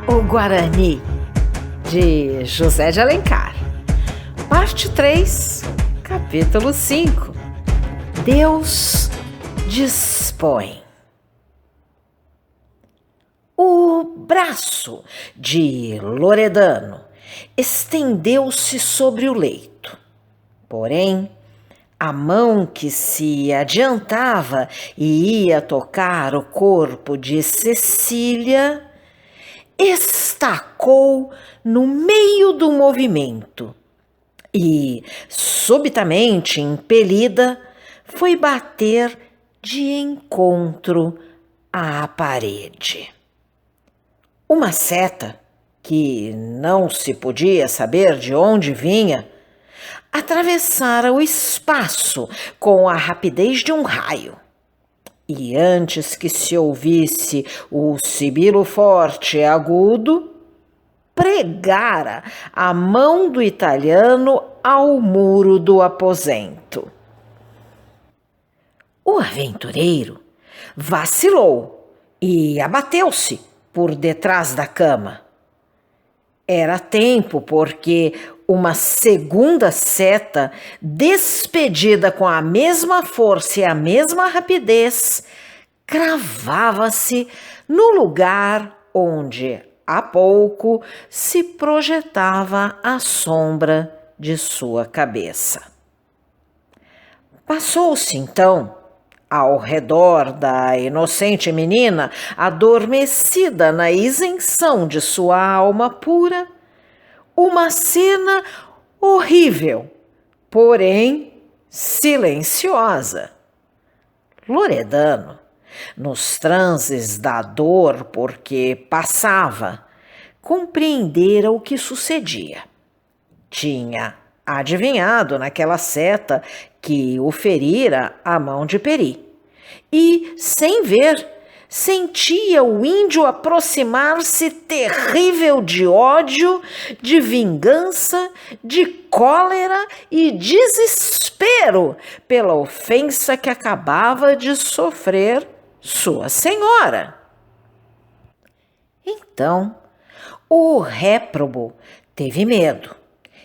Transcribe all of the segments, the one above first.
O Guarani, de José de Alencar. Parte 3, capítulo 5. Deus dispõe. O braço de Loredano estendeu-se sobre o leito. Porém, a mão que se adiantava e ia tocar o corpo de Cecília estacou no meio do movimento e, subitamente impelida, foi bater de encontro à parede. Uma seta, que não se podia saber de onde vinha, atravessara o espaço com a rapidez de um raio. E antes que se ouvisse o sibilo forte e agudo, pregara a mão do italiano ao muro do aposento. O aventureiro vacilou e abateu-se por detrás da cama. Era tempo, porque uma segunda seta, despedida com a mesma força e a mesma rapidez, cravava-se no lugar onde há pouco se projetava a sombra de sua cabeça. Passou-se então ao redor da inocente menina, adormecida na isenção de sua alma pura, uma cena horrível, porém silenciosa. Loredano, nos transes da dor porque passava, compreendera o que sucedia. Tinha adivinhado naquela seta que o ferira a mão de Peri. E, sem ver, sentia o índio aproximar-se terrível de ódio, de vingança, de cólera e desespero pela ofensa que acabava de sofrer sua senhora. Então, o réprobo teve medo.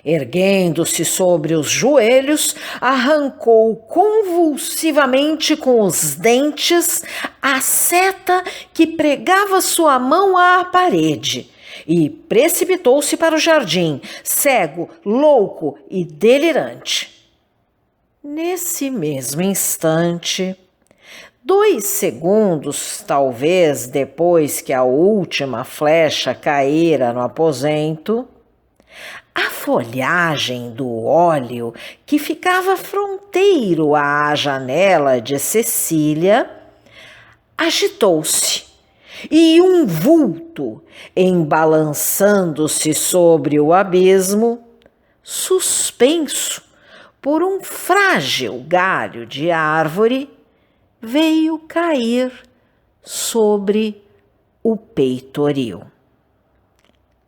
Erguendo-se sobre os joelhos, arrancou convulsivamente com os dentes a seta que pregava sua mão à parede e precipitou-se para o jardim, cego, louco e delirante. Nesse mesmo instante, 2 segundos, talvez depois que a última flecha caíra no aposento, a folhagem do óleo que ficava fronteiro à janela de Cecília agitou-se e um vulto, embalançando-se sobre o abismo, suspenso por um frágil galho de árvore, veio cair sobre o peitoril.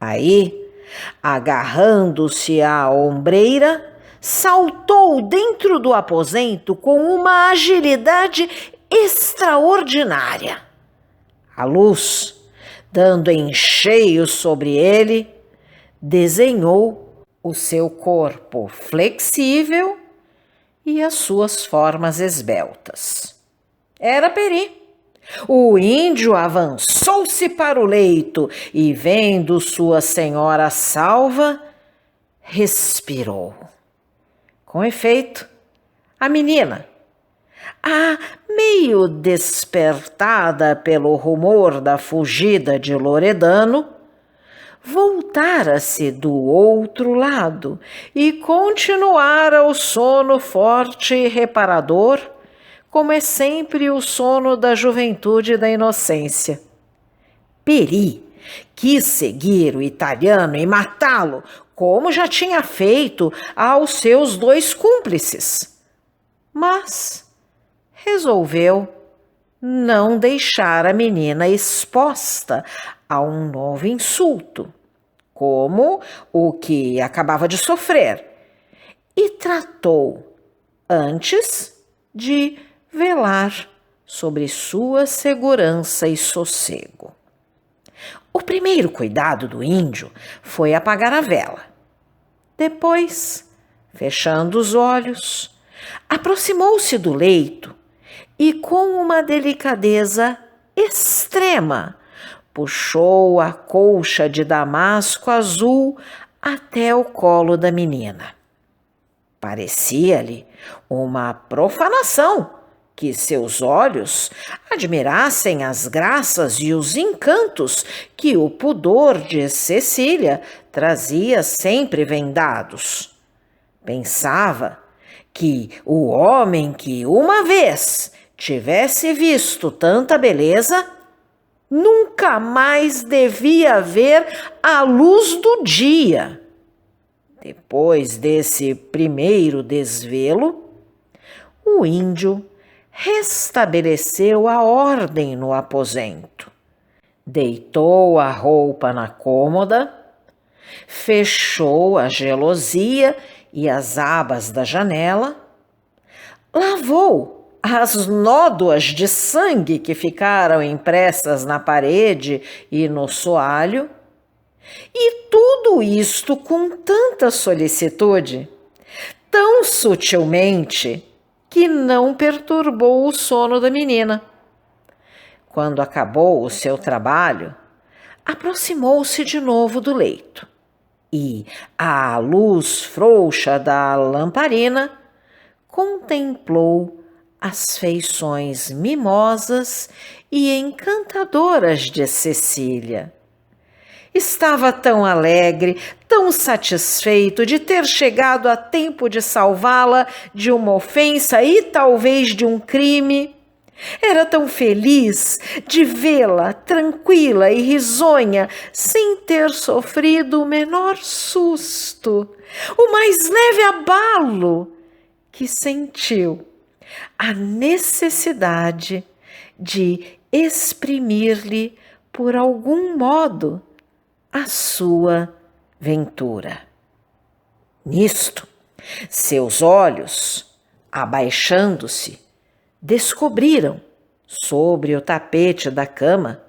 Aí, agarrando-se à ombreira, saltou dentro do aposento com uma agilidade extraordinária. A luz, dando em cheio sobre ele, desenhou o seu corpo flexível e as suas formas esbeltas. Era Peri. O índio avançou-se para o leito e, vendo sua senhora salva, respirou. Com efeito, a menina, meio despertada pelo rumor da fugida de Loredano, voltara-se do outro lado e continuara o sono forte e reparador, como é sempre o sono da juventude e da inocência. Peri quis seguir o italiano e matá-lo, como já tinha feito aos seus 2 cúmplices. Mas resolveu não deixar a menina exposta a um novo insulto, como o que acabava de sofrer, e tratou antes de velar sobre sua segurança e sossego. O primeiro cuidado do índio foi apagar a vela. Depois, fechando os olhos, aproximou-se do leito e, com uma delicadeza extrema, puxou a colcha de damasco azul até o colo da menina. Parecia-lhe uma profanação que seus olhos admirassem as graças e os encantos que o pudor de Cecília trazia sempre vendados. Pensava que o homem que uma vez tivesse visto tanta beleza nunca mais devia ver a luz do dia. Depois desse primeiro desvelo, o índio restabeleceu a ordem no aposento. Deitou a roupa na cômoda, fechou a gelosia e as abas da janela, lavou as nódoas de sangue que ficaram impressas na parede e no soalho, e tudo isto com tanta solicitude, tão sutilmente, que não perturbou o sono da menina. Quando acabou o seu trabalho, aproximou-se de novo do leito e, à luz frouxa da lamparina, contemplou as feições mimosas e encantadoras de Cecília. Estava tão alegre, tão satisfeito de ter chegado a tempo de salvá-la de uma ofensa e talvez de um crime. Era tão feliz de vê-la tranquila e risonha, sem ter sofrido o menor susto, o mais leve abalo, que sentiu a necessidade de exprimir-lhe, por algum modo, a sua ventura. Nisto, seus olhos, abaixando-se, descobriram, sobre o tapete da cama,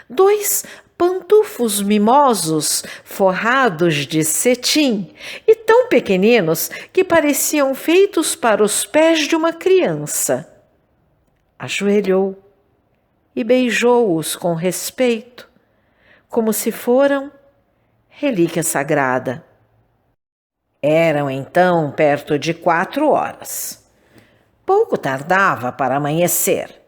2 pantufos mimosos forrados de cetim e tão pequeninos que pareciam feitos para os pés de uma criança. Ajoelhou e beijou-os com respeito, como se foram relíquia sagrada. Eram então perto de 4 horas. Pouco tardava para amanhecer.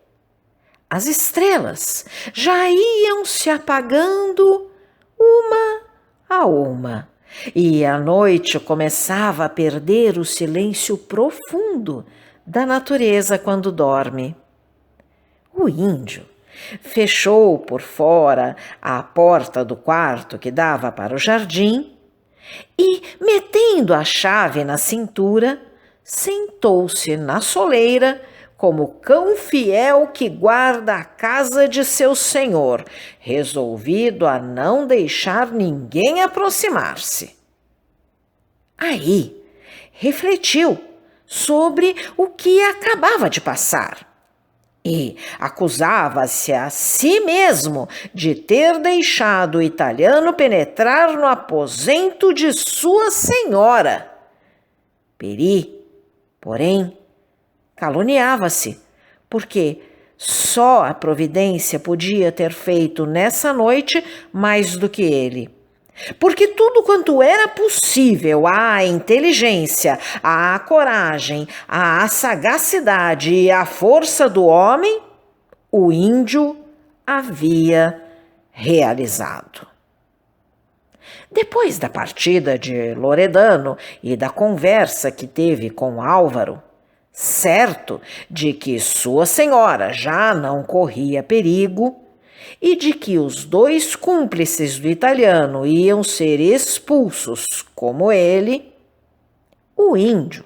As estrelas já iam se apagando uma a uma, e a noite começava a perder o silêncio profundo da natureza quando dorme. O índio fechou por fora a porta do quarto que dava para o jardim e, metendo a chave na cintura, sentou-se na soleira como cão fiel que guarda a casa de seu senhor, resolvido a não deixar ninguém aproximar-se. Aí refletiu sobre o que acabava de passar e acusava-se a si mesmo de ter deixado o italiano penetrar no aposento de sua senhora. Peri, porém, caluniava-se, porque só a providência podia ter feito nessa noite mais do que ele. Porque tudo quanto era possível à inteligência, à coragem, à sagacidade e à força do homem, o índio havia realizado. Depois da partida de Loredano e da conversa que teve com Álvaro, certo de que sua senhora já não corria perigo e de que os 2 cúmplices do italiano iam ser expulsos como ele, o índio,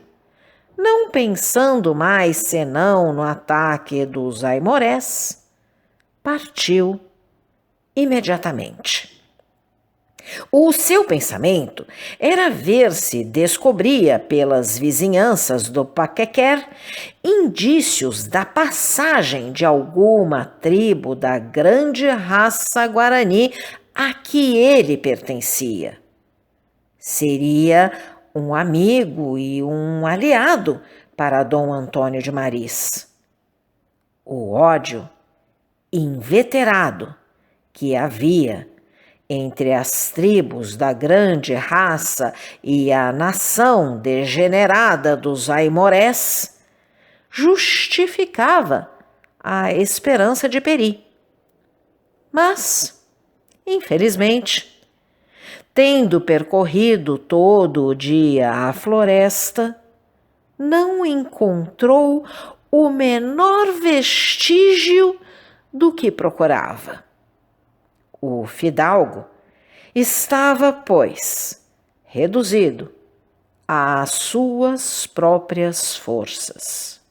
não pensando mais senão no ataque dos aimorés, partiu imediatamente. O seu pensamento era ver se descobria pelas vizinhanças do Paquequer indícios da passagem de alguma tribo da grande raça guarani a que ele pertencia. Seria um amigo e um aliado para Dom Antônio de Maris. O ódio inveterado que havia entre as tribos da grande raça e a nação degenerada dos aimorés justificava a esperança de Peri. Mas, infelizmente, tendo percorrido todo o dia a floresta, não encontrou o menor vestígio do que procurava. O fidalgo estava, pois, reduzido às suas próprias forças.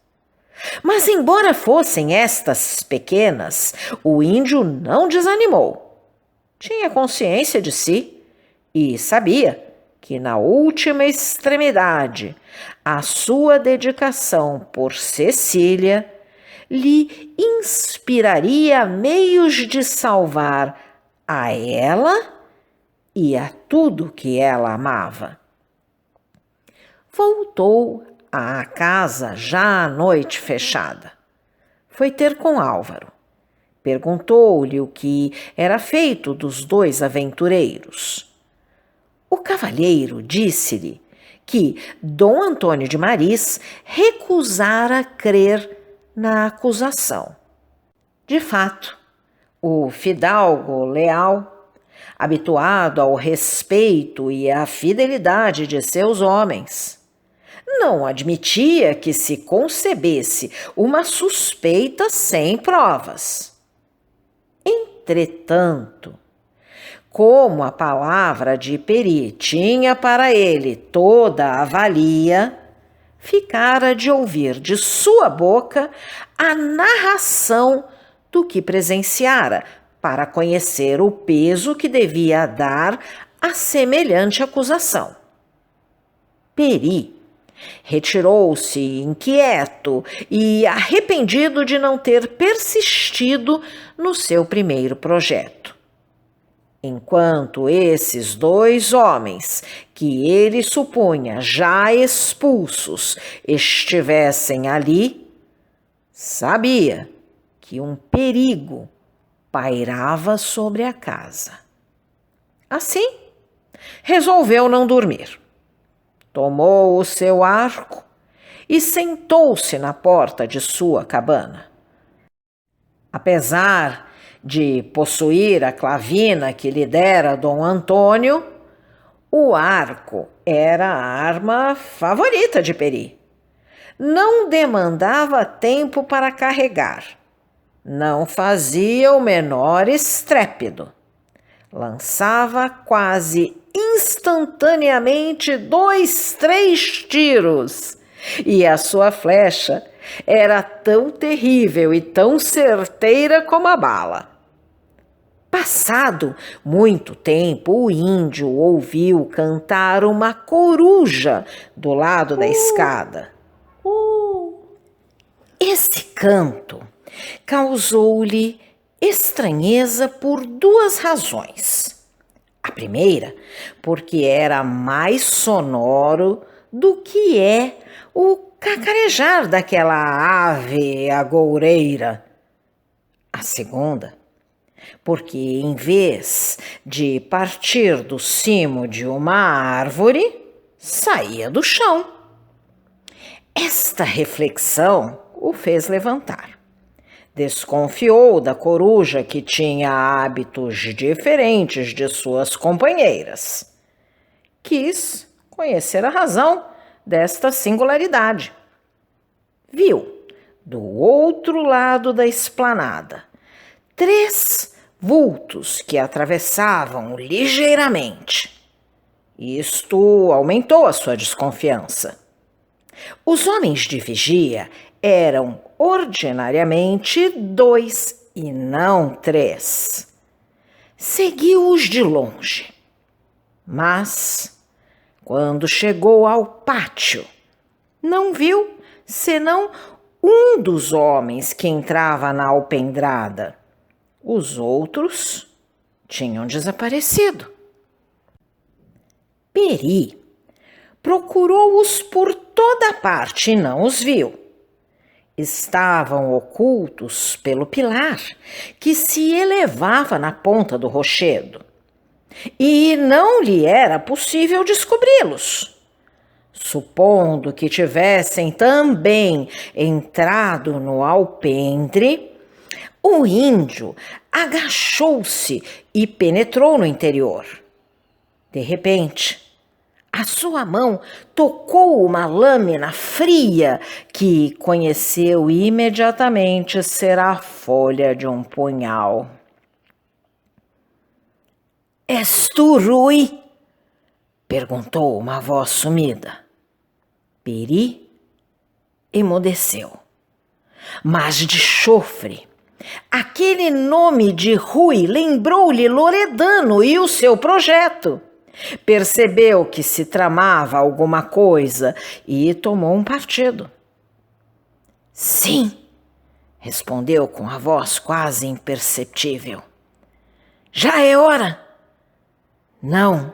Mas, embora fossem estas pequenas, o índio não desanimou. Tinha consciência de si e sabia que, na última extremidade, a sua dedicação por Cecília lhe inspiraria meios de salvar a ela e a tudo que ela amava. Voltou à casa já à noite fechada. Foi ter com Álvaro. Perguntou-lhe o que era feito dos dois aventureiros. O cavalheiro disse-lhe que Dom Antônio de Maris recusara crer na acusação. De fato, o fidalgo leal, habituado ao respeito e à fidelidade de seus homens, não admitia que se concebesse uma suspeita sem provas. Entretanto, como a palavra de Peri tinha para ele toda a valia, ficara de ouvir de sua boca a narração do que presenciara, para conhecer o peso que devia dar a semelhante acusação. Peri retirou-se inquieto e arrependido de não ter persistido no seu primeiro projeto. Enquanto esses dois homens, que ele supunha já expulsos, estivessem ali, sabia que um perigo pairava sobre a casa. Assim, resolveu não dormir. Tomou o seu arco e sentou-se na porta de sua cabana. Apesar de possuir a clavina que lhe dera Dom Antônio, o arco era a arma favorita de Peri. Não demandava tempo para carregar. Não fazia o menor estrépito. Lançava quase instantaneamente 2, 3 tiros. E a sua flecha era tão terrível e tão certeira como a bala. Passado muito tempo, o índio ouviu cantar uma coruja do lado da escada. Esse canto causou-lhe estranheza por 2 razões. A primeira, porque era mais sonoro do que é o cacarejar daquela ave agoureira. A segunda, porque em vez de partir do cimo de uma árvore, saía do chão. Esta reflexão o fez levantar. Desconfiou da coruja, que tinha hábitos diferentes de suas companheiras. Quis conhecer a razão desta singularidade. Viu, do outro lado da esplanada, 3 vultos que atravessavam ligeiramente. Isto aumentou a sua desconfiança. Os homens de vigia eram ordinariamente 2 e não 3. Seguiu-os de longe, mas, quando chegou ao pátio, não viu senão um dos homens que entrava na alpendrada. Os outros tinham desaparecido. Peri procurou-os por toda parte e não os viu. Estavam ocultos pelo pilar que se elevava na ponta do rochedo, e não lhe era possível descobri-los. Supondo que tivessem também entrado no alpendre, o índio agachou-se e penetrou no interior. De repente, a sua mão tocou uma lâmina fria que conheceu imediatamente ser a folha de um punhal. "És tu, Rui?" perguntou uma voz sumida. Peri emudeceu. Mas de chofre, aquele nome de Rui lembrou-lhe Loredano e o seu projeto. Percebeu que se tramava alguma coisa e tomou um partido. "Sim", respondeu com a voz quase imperceptível. "Já é hora." "Não.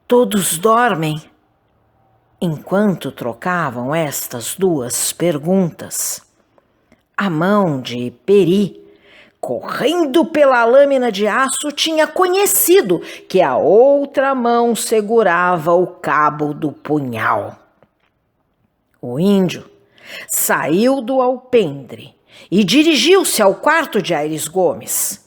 Todos dormem." Enquanto trocavam estas duas perguntas, a mão de Peri, correndo pela lâmina de aço, tinha conhecido que a outra mão segurava o cabo do punhal. O índio saiu do alpendre e dirigiu-se ao quarto de Aires Gomes.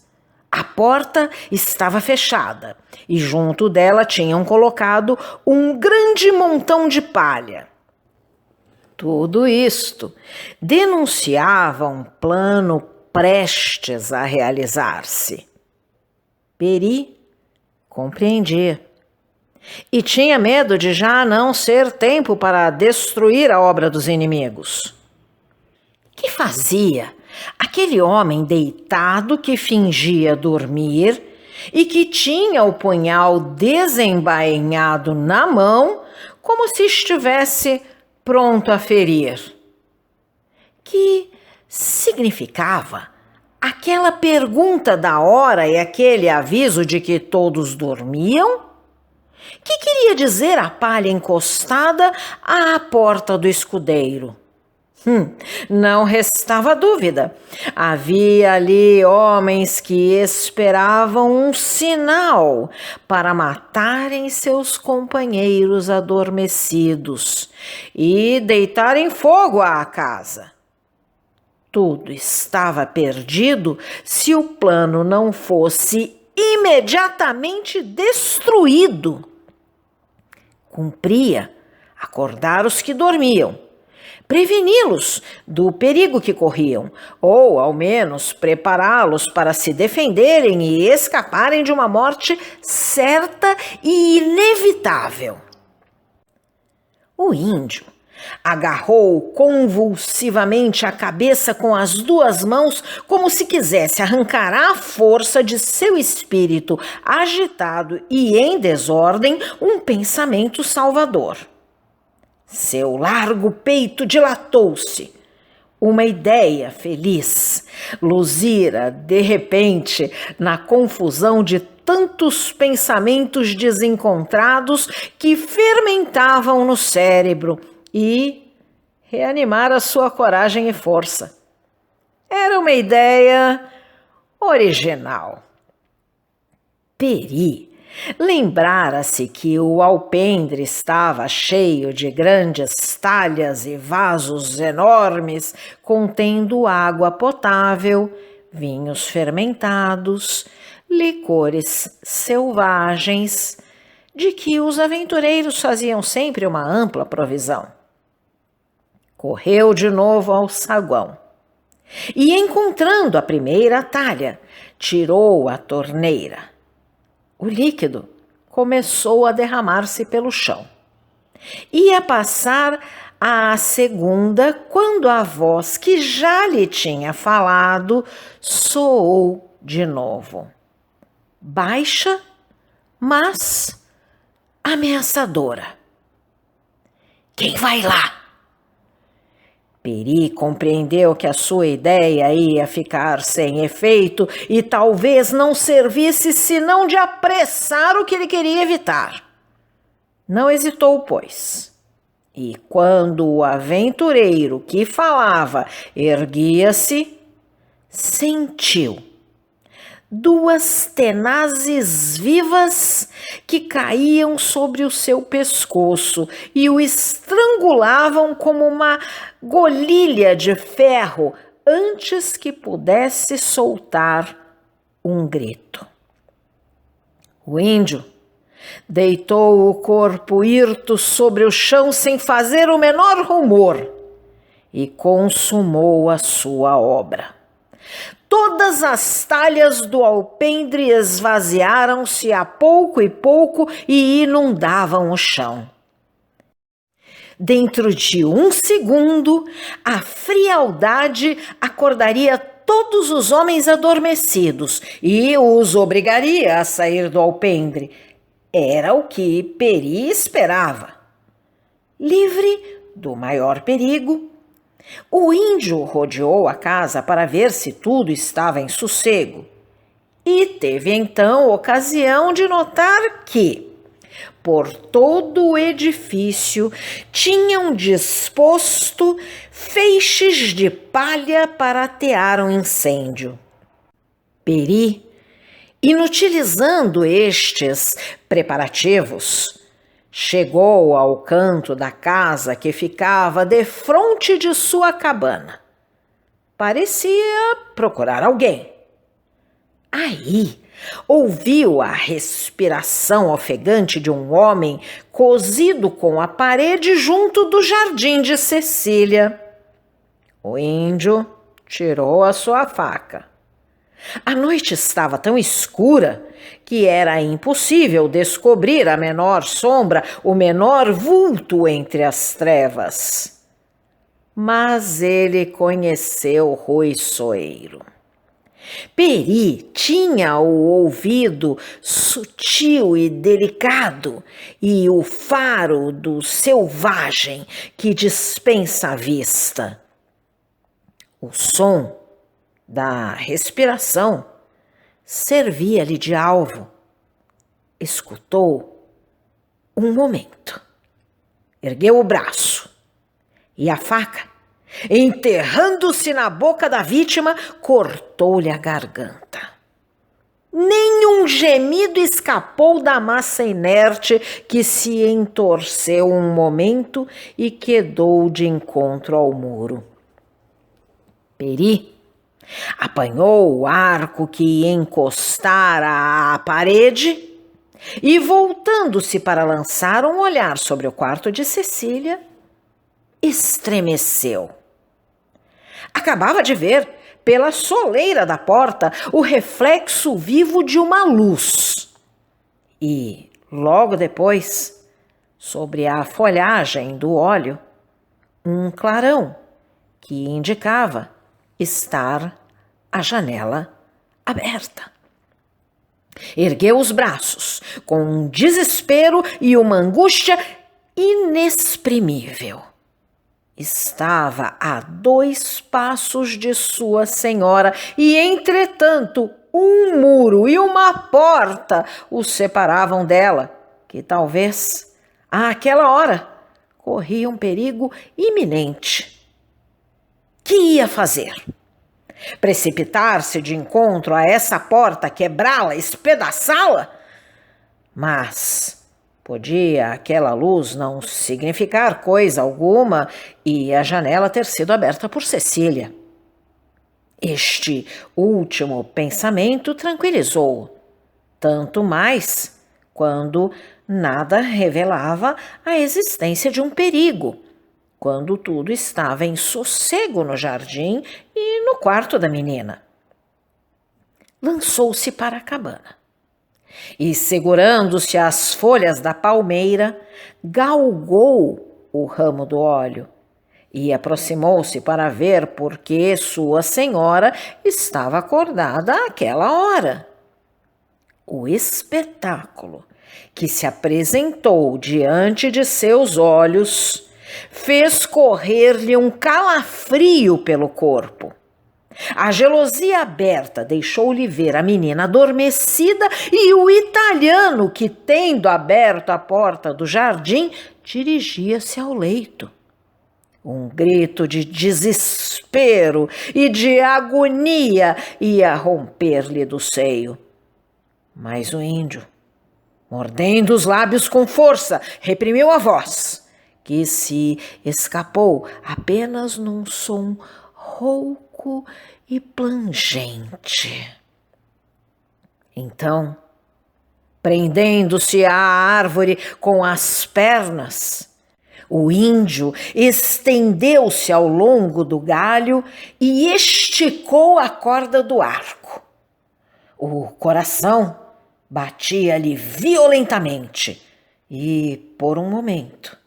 A porta estava fechada e junto dela tinham colocado um grande montão de palha. Tudo isto denunciava um plano prestes a realizar-se. Peri compreendia e tinha medo de já não ser tempo para destruir a obra dos inimigos. Que fazia aquele homem deitado que fingia dormir e que tinha o punhal desembainhado na mão, como se estivesse pronto a ferir? Que significava aquela pergunta da hora e aquele aviso de que todos dormiam? Que queria dizer a palha encostada à porta do escudeiro? Não restava dúvida. Havia ali homens que esperavam um sinal para matarem seus companheiros adormecidos e deitarem fogo à casa. Tudo estava perdido se o plano não fosse imediatamente destruído. Cumpria acordar os que dormiam, preveni-los do perigo que corriam, ou, ao menos, prepará-los para se defenderem e escaparem de uma morte certa e inevitável. O índio agarrou convulsivamente a cabeça com as duas mãos, como se quisesse arrancar à força de seu espírito agitado e em desordem um pensamento salvador. Seu largo peito dilatou-se. Uma ideia feliz luzira, de repente, na confusão de tantos pensamentos desencontrados que fermentavam no cérebro e reanimara sua coragem e força. Era uma ideia original. Peri lembrara-se que o alpendre estava cheio de grandes talhas e vasos enormes contendo água potável, vinhos fermentados, licores selvagens, de que os aventureiros faziam sempre uma ampla provisão. Correu de novo ao saguão e, encontrando a primeira talha, tirou a torneira. O líquido começou a derramar-se pelo chão. Ia passar à segunda quando a voz que já lhe tinha falado soou de novo. Baixa, mas ameaçadora. "Quem vai lá?" Peri compreendeu que a sua ideia ia ficar sem efeito e talvez não servisse senão de apressar o que ele queria evitar. Não hesitou, pois, e quando o aventureiro que falava erguia-se, sentiu duas tenazes vivas que caíam sobre o seu pescoço e o estrangulavam como uma golilha de ferro antes que pudesse soltar um grito. O índio deitou o corpo hirto sobre o chão sem fazer o menor rumor e consumou a sua obra. Todas as talhas do alpendre esvaziaram-se a pouco e pouco e inundavam o chão. Dentro de um segundo, a frialdade acordaria todos os homens adormecidos e os obrigaria a sair do alpendre. Era o que Peri esperava. Livre do maior perigo, o índio rodeou a casa para ver se tudo estava em sossego e teve então ocasião de notar que, por todo o edifício, tinham disposto feixes de palha para atear um incêndio. Peri, inutilizando estes preparativos, chegou ao canto da casa que ficava defronte de sua cabana. Parecia procurar alguém. Aí ouviu a respiração ofegante de um homem cosido com a parede junto do jardim de Cecília. O índio tirou a sua faca. A noite estava tão escura que era impossível descobrir a menor sombra, o menor vulto entre as trevas. Mas ele conheceu Rui Soeiro. Peri tinha o ouvido sutil e delicado e o faro do selvagem que dispensa a vista. O som da respiração servia-lhe de alvo. Escutou um momento, ergueu o braço e a faca, enterrando-se na boca da vítima, cortou-lhe a garganta. Nenhum gemido escapou da massa inerte que se entorceu um momento e quedou de encontro ao muro. Peri apanhou o arco que encostara à parede e, voltando-se para lançar um olhar sobre o quarto de Cecília, estremeceu. Acabava de ver, pela soleira da porta, o reflexo vivo de uma luz. E, logo depois, sobre a folhagem do óleo, um clarão que indicava estar a janela aberta. Ergueu os braços com um desespero e uma angústia inexprimível. Estava a 2 passos de sua senhora e, entretanto, um muro e uma porta o separavam dela, que talvez, àquela hora, corria um perigo iminente. Que ia fazer? Precipitar-se de encontro a essa porta, quebrá-la, espedaçá-la? Mas podia aquela luz não significar coisa alguma e a janela ter sido aberta por Cecília. Este último pensamento tranquilizou-o, tanto mais quando nada revelava a existência de um perigo, quando tudo estava em sossego no jardim e no quarto da menina. Lançou-se para a cabana e, segurando-se às folhas da palmeira, galgou o ramo do óleo e aproximou-se para ver por que sua senhora estava acordada àquela hora. O espetáculo que se apresentou diante de seus olhos fez correr-lhe um calafrio pelo corpo. A gelosia aberta deixou-lhe ver a menina adormecida e o italiano que, tendo aberto a porta do jardim, dirigia-se ao leito. Um grito de desespero e de agonia ia romper-lhe do seio. Mas o índio, mordendo os lábios com força, reprimiu a voz, que se escapou apenas num som rouco e plangente. Então, prendendo-se à árvore com as pernas, o índio estendeu-se ao longo do galho e esticou a corda do arco. O coração batia-lhe violentamente e, por um momento,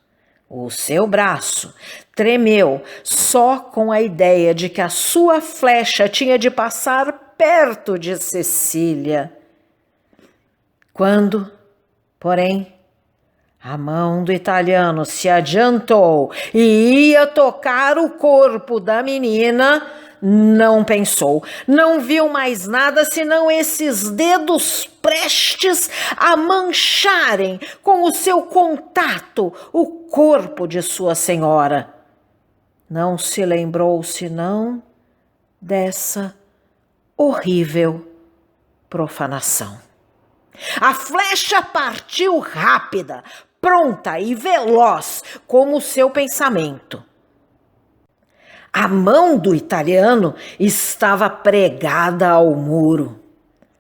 o seu braço tremeu só com a ideia de que a sua flecha tinha de passar perto de Cecília. Quando, porém, a mão do italiano se adiantou e ia tocar o corpo da menina, não pensou, não viu mais nada senão esses dedos prestes a mancharem com o seu contato o corpo de sua senhora. Não se lembrou senão dessa horrível profanação. A flecha partiu rápida, pronta e veloz como o seu pensamento. A mão do italiano estava pregada ao muro.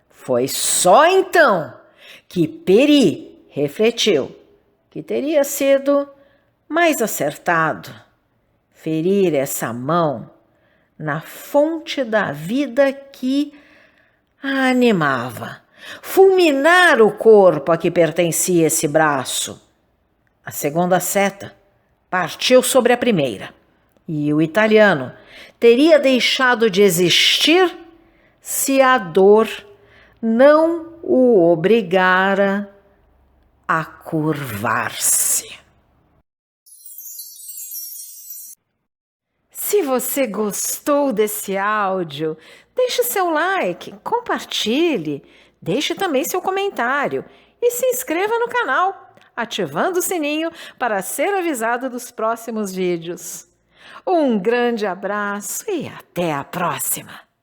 Foi só então que Peri refletiu que teria sido mais acertado ferir essa mão na fonte da vida que a animava, fulminar o corpo a que pertencia esse braço. A segunda seta partiu sobre a primeira. E o italiano teria deixado de existir se a dor não o obrigara a curvar-se. Se você gostou desse áudio, deixe seu like, compartilhe, deixe também seu comentário e se inscreva no canal, ativando o sininho para ser avisado dos próximos vídeos. Um grande abraço e até a próxima!